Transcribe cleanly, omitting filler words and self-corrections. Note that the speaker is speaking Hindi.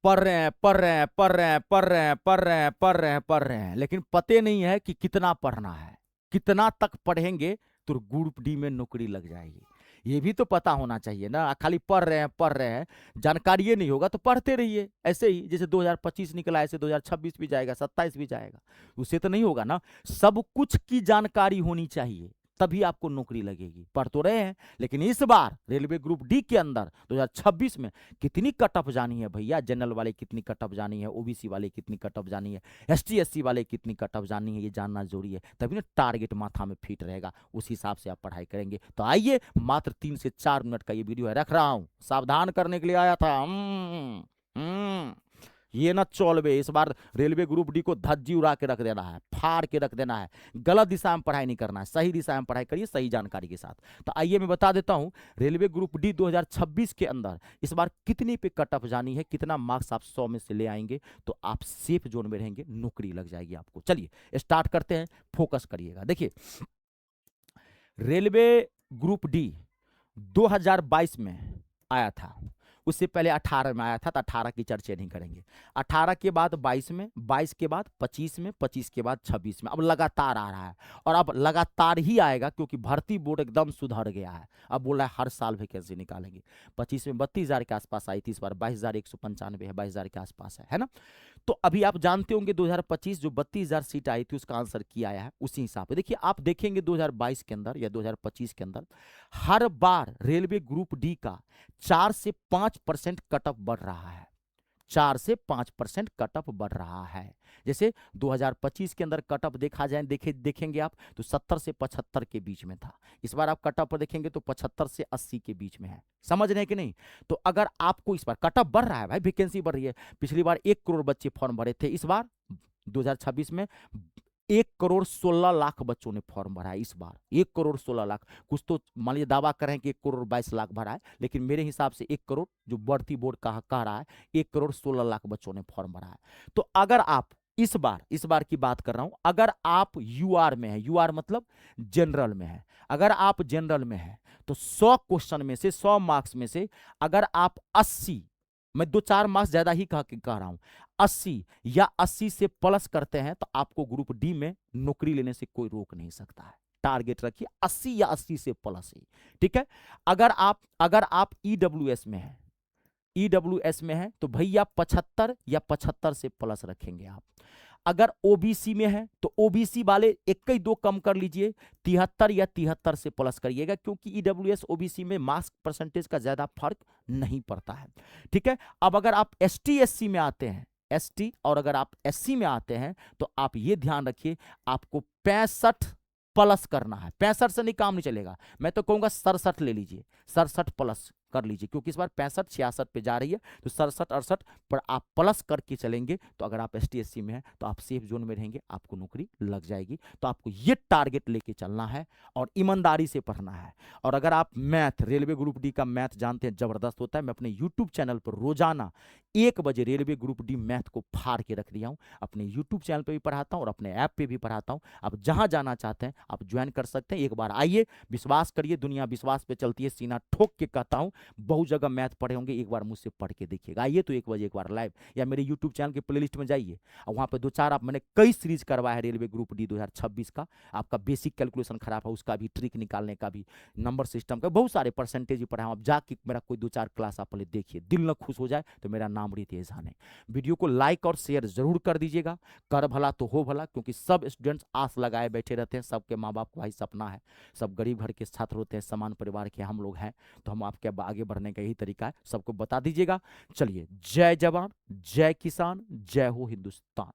पढ़ रहे हैं पढ़ रहे हैं पढ़ रहे हैं पढ़ रहे हैं पढ़ रहे हैं पढ़ रहे हैं पढ़ रहे हैं, लेकिन पते नहीं है कि कितना पढ़ना है, कितना तक पढ़ेंगे तो ग्रुप डी में नौकरी लग जाएगी। ये भी तो पता होना चाहिए ना। खाली पढ़ रहे हैं, जानकारी नहीं होगा तो पढ़ते रहिए। ऐसे ही जैसे 2025 निकला, ऐसे 2026 भी जाएगा, 27 भी जाएगा, उससे तो नहीं होगा ना। सब कुछ की जानकारी होनी चाहिए, तभी आपको नौकरी लगेगी। पढ़ तो रहे हैं, लेकिन इस बार रेलवे ग्रुप डी के अंदर 2026 में कितनी कट ऑफ जानी है भैया, जनरल वाले कितनी कट ऑफ जानी है, ओबीसी वाले कितनी कट ऑफ जानी है, एसटी एससी वाले कितनी कट ऑफ जानी है, ये जानना जरूरी है। तभी ना टारगेट माथा में फिट रहेगा, उस हिसाब से आप पढ़ाई करेंगे। तो आइए, मात्र 3 से 4 मिनट का ये वीडियो है, रख रहा हूं, सावधान करने के लिए आया था। ये ना चौलवे, इस बार रेलवे ग्रुप डी को धज्जी उड़ा के रख देना है, फाड़ के रख देना है। गलत दिशा में पढ़ाई नहीं करना है, सही दिशा में पढ़ाई करिए, सही जानकारी के साथ। तो आइए मैं बता देता हूं, रेलवे ग्रुप डी 2026 के अंदर इस बार कितनी पे कट ऑफ जानी है, कितना मार्क्स आप 100 में से ले आएंगे तो आप सेफ जोन में रहेंगे, नौकरी लग जाएगी आपको। चलिए स्टार्ट करते हैं, फोकस करिएगा। देखिए, रेलवे ग्रुप डी 2022 में आया था, उससे पहले 18 में आया था, तो 18 की चर्चा नहीं करेंगे। 18 के बाद 22 में, 22 के बाद 25 में, 25 के बाद 26 में, अब लगातार आ रहा है। और अब लगातार ही आएगा, क्योंकि भर्ती बोर्ड एकदम सुधर गया है। अब बोल रहा है हर साल वैकेंसी निकालेंगे। 25 में 32,000 के आसपास आई थी, इस बार 22,195 है, 22,000 के आसपास है ना। तो अभी आप जानते होंगे 2025 जो 32,000 सीट आई थी, उसका आंसर किया आया है उसी हिसाब से। देखिए, आप देखेंगे 2022 के अंदर या 2025 के अंदर हर बार रेलवे ग्रुप डी का 4 से 5% कट ऑफ बढ़ रहा है, 4 से 5% कट ऑफ बढ़ रहा है। जैसे 2025 के अंदर कट ऑफ देखा जाए, देखेंगे आप तो 70 से 75 के बीच में था। इस बार आप कट ऑफ पर देखेंगे तो 75 से 80 के बीच में है। समझ रहे हैं कि नहीं? तो अगर आपको इस बार कट ऑफ बढ़ रहा है भाई, वैकेंसी बढ़ रही है। पिछली बार 1 करोड़ बच्चे फॉर्म भरे थे, इस बार 2026 में 1 करोड़ 16 लाख बच्चों ने फॉर्म भरा है। इस बार 1 करोड़ 16 लाख। कुछ तो मान लीजिए दावा कर रहे हैं कि 1 करोड़ 22 लाख भरा है, लेकिन मेरे हिसाब से 1 करोड़ जो बढ़ती बोर्ड कह रहा है, 1 करोड़ 16 लाख बच्चों ने फॉर्म भरा है। तो अगर आप इस बार की बात कर रहा हूं, अगर आप यूआर में है, यूआर मतलब जनरल में है, अगर आप जनरल में है तो 100 क्वेश्चन में से, 100 मार्क्स में से अगर आप 80, मैं 2-4 मार्क्स ज्यादा ही कह रहा हूं, 80 या 80 से प्लस करते हैं तो आपको ग्रुप डी में नौकरी लेने से कोई रोक नहीं सकता है। टारगेट रखिए 80 या 80 से प्लस ही, ठीक है। अगर आप ईडब्ल्यूएस में है, ईडब्ल्यूएस में है तो भैया 75 या 75 से प्लस रखेंगे आप। अगर ओबीसी में है तो ओबीसी वाले एक ही दो कम कर लीजिए, 73 या 73 से प्लस करिएगा, क्योंकि ईडब्ल्यूएस ओबीसी में मार्क्स परसेंटेज का ज्यादा फर्क नहीं पड़ता है, ठीक है। अब अगर आप एसटी एससी में आते हैं, एसटी और अगर आप एससी में आते हैं तो आप ये ध्यान रखिए, आपको 65 प्लस करना है। 65 से नहीं काम नहीं चलेगा, मैं तो कहूंगा 67 ले लीजिए, 67 प्लस कर लीजिए, क्योंकि इस बार 65-66 पे जा रही है, तो 67-68 पर आप प्लस करके चलेंगे तो अगर आप एसटी एससी में हैं तो आप सेफ जोन में रहेंगे, आपको नौकरी लग जाएगी। तो आपको ये टारगेट लेके चलना है और ईमानदारी से पढ़ना है। और अगर आप मैथ, रेलवे ग्रुप डी का मैथ जानते हैं जबरदस्त होता है, मैं अपने यूट्यूब चैनल पर रोजाना 1 बजे रेलवे ग्रुप डी मैथ को फाड़ के रख दिया हूं। अपने यूट्यूब चैनल पर भी पढ़ाता हूं और अपने ऐप पे भी पढ़ाता हूं। आप जहां जाना चाहते हैं आप ज्वाइन कर सकते हैं। एक बार आइए, विश्वास करिए, दुनिया विश्वास पे चलती है, सीना ठोक के कहता हूं, बहुत जगह मैथ पढ़े होंगे, एक बार मुझसे पढ़ के देखिएगा। आइए तो 1 बजे एक बार लाइव या मेरे यूट्यूब चैनल के प्लेलिस्ट में जाइए, और वहां पे 2-4 आप, मैंने कई सीरीज करवाया है रेलवे ग्रुप डी 2026 का। आपका बेसिक कैलकुलेशन खराब है उसका भी, ट्रिक निकालने का भी, नंबर सिस्टम का, बहुत सारे परसेंटेज भी पढ़ाया। आप जाके मेरा कोई 2-4 क्लास आप पहले देखिए, दिल न खुश हो जाए तो मेरा नाम रितेश है। वीडियो को लाइक और शेयर जरूर कर दीजिएगा। कर भला तो हो भला, क्योंकि सब स्टूडेंट्स आस लगाए बैठे रहते हैं, सबके माँ बाप का भाई सपना है, सब गरीब घर के छात्र होते हैं, समान परिवार के हम लोग हैं, तो हम आपके आगे बढ़ने का यही तरीका है, सबको बता दीजिएगा। चलिए, जय जवान, जय किसान, जय हो हिंदुस्तान।